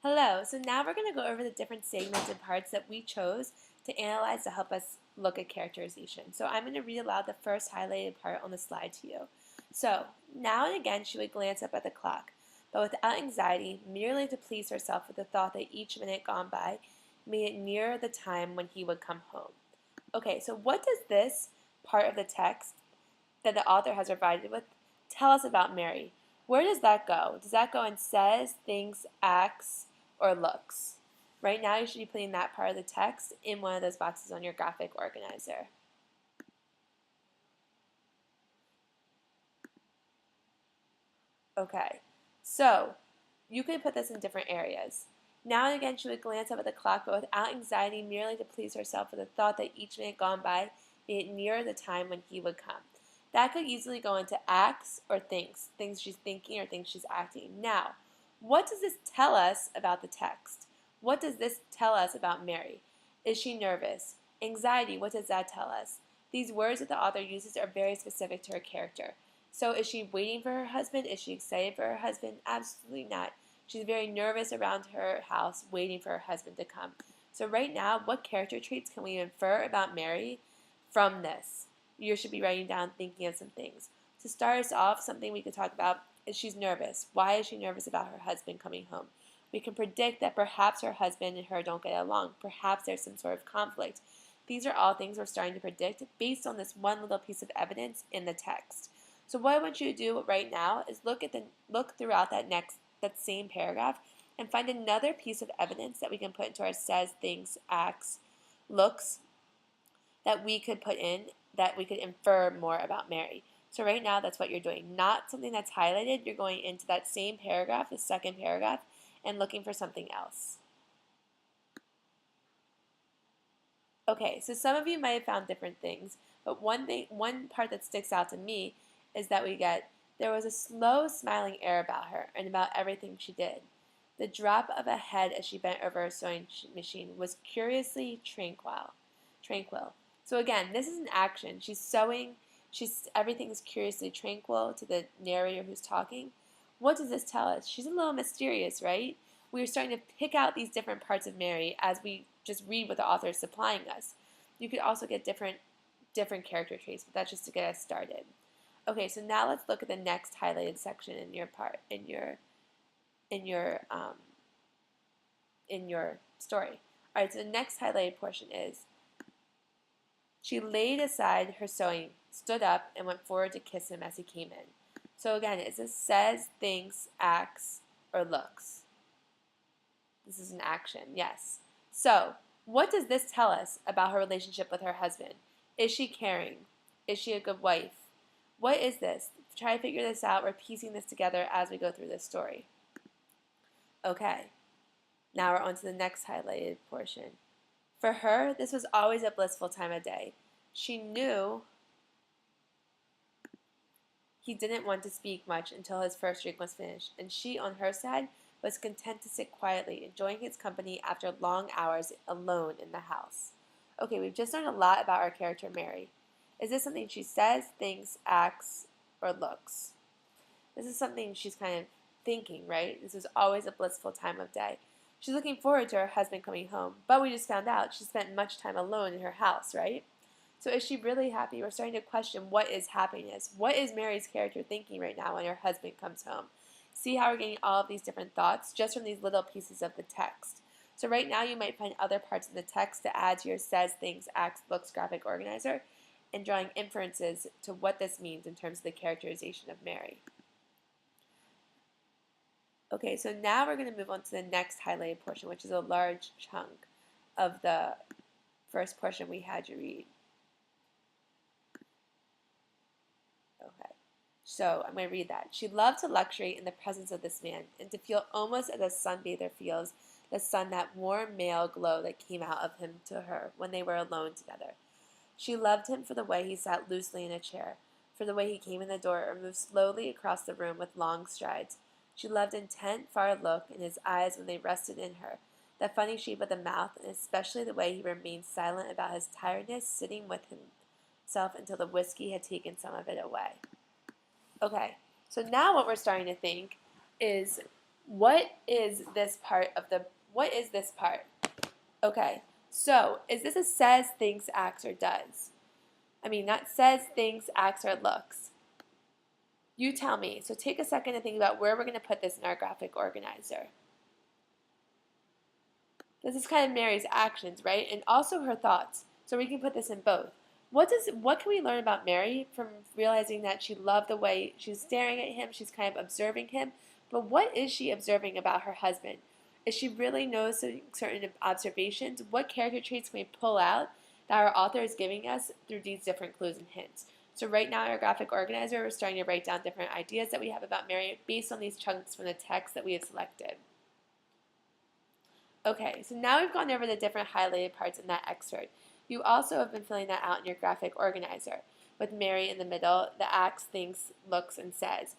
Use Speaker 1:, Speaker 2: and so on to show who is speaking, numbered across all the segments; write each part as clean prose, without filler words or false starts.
Speaker 1: Hello, so now we're going to go over the different segments and parts that we chose to analyze to help us look at characterization. So I'm going to read aloud the first highlighted part on the slide to you. So, now and again she would glance up at the clock, but without anxiety, merely to please herself with the thought that each minute gone by made it nearer the time when he would come home. Okay, so what does this part of the text that the author has provided with tell us about Mary? Where does that go? Does that go in says, thinks, acts, or looks? Right now you should be putting that part of the text in one of those boxes on your graphic organizer. Okay, so you could put this in different areas. Now and again she would glance up at the clock, but without anxiety, merely to please herself with the thought that each minute gone by made it nearer the time when he would come. That could easily go into acts or thinks, things she's thinking or things she's acting. Now, what does this tell us about the text? What does this tell us about Mary? Is she nervous? Anxiety, what does that tell us? These words that the author uses are very specific to her character. So is she waiting for her husband? Is she excited for her husband? Absolutely not. She's very nervous around her house, waiting for her husband to come. So right now, what character traits can we infer about Mary from this? You should be writing down, thinking of some things. To start us off, something we could talk about is she's nervous. Why is she nervous about her husband coming home? We can predict that perhaps her husband and her don't get along. Perhaps there's some sort of conflict. These are all things we're starting to predict based on this one little piece of evidence in the text. So what I want you to do right now is look throughout that same paragraph and find another piece of evidence that we can put into our says, thinks, acts, looks that we could put in that we could infer more about Mary. So right now that's what you're doing. Not something that's highlighted. You're going into that same paragraph, the second paragraph, and looking for something else. Okay, so some of you might have found different things, but one part that sticks out to me is that there was a slow, smiling air about her and about everything she did. The drop of a head as she bent over her sewing machine was curiously tranquil. So again, this is an action. She's sewing. Everything is curiously tranquil to the narrator who's talking. What does this tell us? She's a little mysterious, right? We're starting to pick out these different parts of Mary as we just read what the author is supplying us. You could also get different character traits, but that's just to get us started. Okay, so now let's look at the next highlighted section in your in your um, in your story. All right, so the next highlighted portion is she laid aside her sewing, stood up, and went forward to kiss him as he came in. So again, is this says, thinks, acts, or looks? This is an action, yes. So, what does this tell us about her relationship with her husband? Is she caring? Is she a good wife? What is this? Try to figure this out. We're piecing this together as we go through this story. Okay, now we're on to the next highlighted portion. For her, this was always a blissful time of day. She knew he didn't want to speak much until his first drink was finished, and she, on her side, was content to sit quietly, enjoying his company after long hours alone in the house. Okay, we've just learned a lot about our character Mary. Is this something she says, thinks, acts, or looks? This is something she's kind of thinking, right? This is always a blissful time of day. She's looking forward to her husband coming home, but we just found out she spent much time alone in her house, right? So is she really happy? We're starting to question what is happiness. What is Mary's character thinking right now when her husband comes home? See how we're getting all of these different thoughts just from these little pieces of the text. So right now you might find other parts of the text to add to your says, thinks, acts, looks graphic organizer and drawing inferences to what this means in terms of the characterization of Mary. Okay, so now we're going to move on to the next highlighted portion, which is a large chunk of the first portion we had you read. Okay, so I'm going to read that. She loved to luxury in the presence of this man, and to feel almost as a sunbather feels the sun, that warm male glow that came out of him to her when they were alone together. She loved him for the way he sat loosely in a chair, for the way he came in the door or moved slowly across the room with long strides. She loved intent, far look in his eyes when they rested in her, that funny shape of the mouth, and especially the way he remained silent about his tiredness, sitting with himself until the whiskey had taken some of it away. Okay, so now what we're starting to think is What is this part of the, what is this part? Okay, so is this a says, thinks, acts, or does? I mean, not says, thinks, acts, or looks. You tell me. So take a second to think about where we're going to put this in our graphic organizer. This is kind of Mary's actions, right? And also her thoughts. So we can put this in both. What can we learn about Mary from realizing that she loved the way she's staring at him, she's kind of observing him, but what is she observing about her husband? Is she really noticing certain observations? What character traits can we pull out that our author is giving us through these different clues and hints? So right now in our graphic organizer, we're starting to write down different ideas that we have about Mary based on these chunks from the text that we have selected. Okay, so now we've gone over the different highlighted parts in that excerpt. You also have been filling that out in your graphic organizer, with Mary in the middle, the acts, thinks, looks, and says.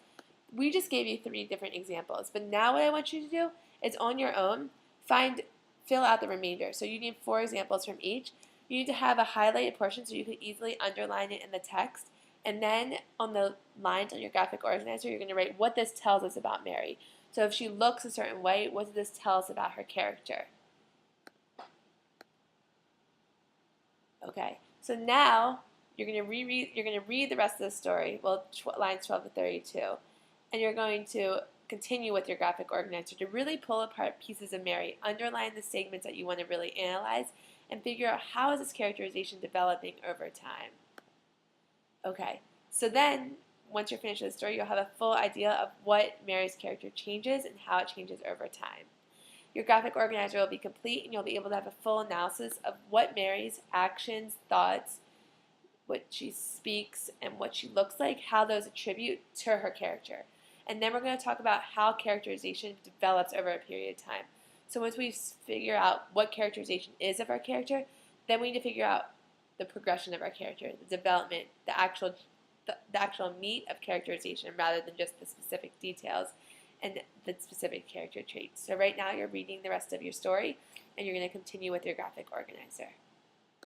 Speaker 1: We just gave you 3 different examples, but now what I want you to do is on your own, fill out the remainder. So you need 4 examples from each. You need to have a highlighted portion so you can easily underline it in the text, and then on the lines on your graphic organizer, you're going to write what this tells us about Mary. So if she looks a certain way, what does this tell us about her character? Okay, so now you're going to read the rest of the story, well, lines 12 to 32, and you're going to continue with your graphic organizer to really pull apart pieces of Mary, underline the segments that you want to really analyze, and figure out how is this characterization developing over time. Okay, so then once you're finished with the story, you'll have a full idea of what Mary's character changes and how it changes over time. Your graphic organizer will be complete and you'll be able to have a full analysis of what Mary's actions, thoughts, what she speaks, and what she looks like, how those attribute to her character. And then we're going to talk about how characterization develops over a period of time. So once we figure out what characterization is of our character, then we need to figure out the progression of our character, the development, the actual meat of characterization rather than just the specific details and the specific character traits. So right now you're reading the rest of your story and you're going to continue with your graphic organizer.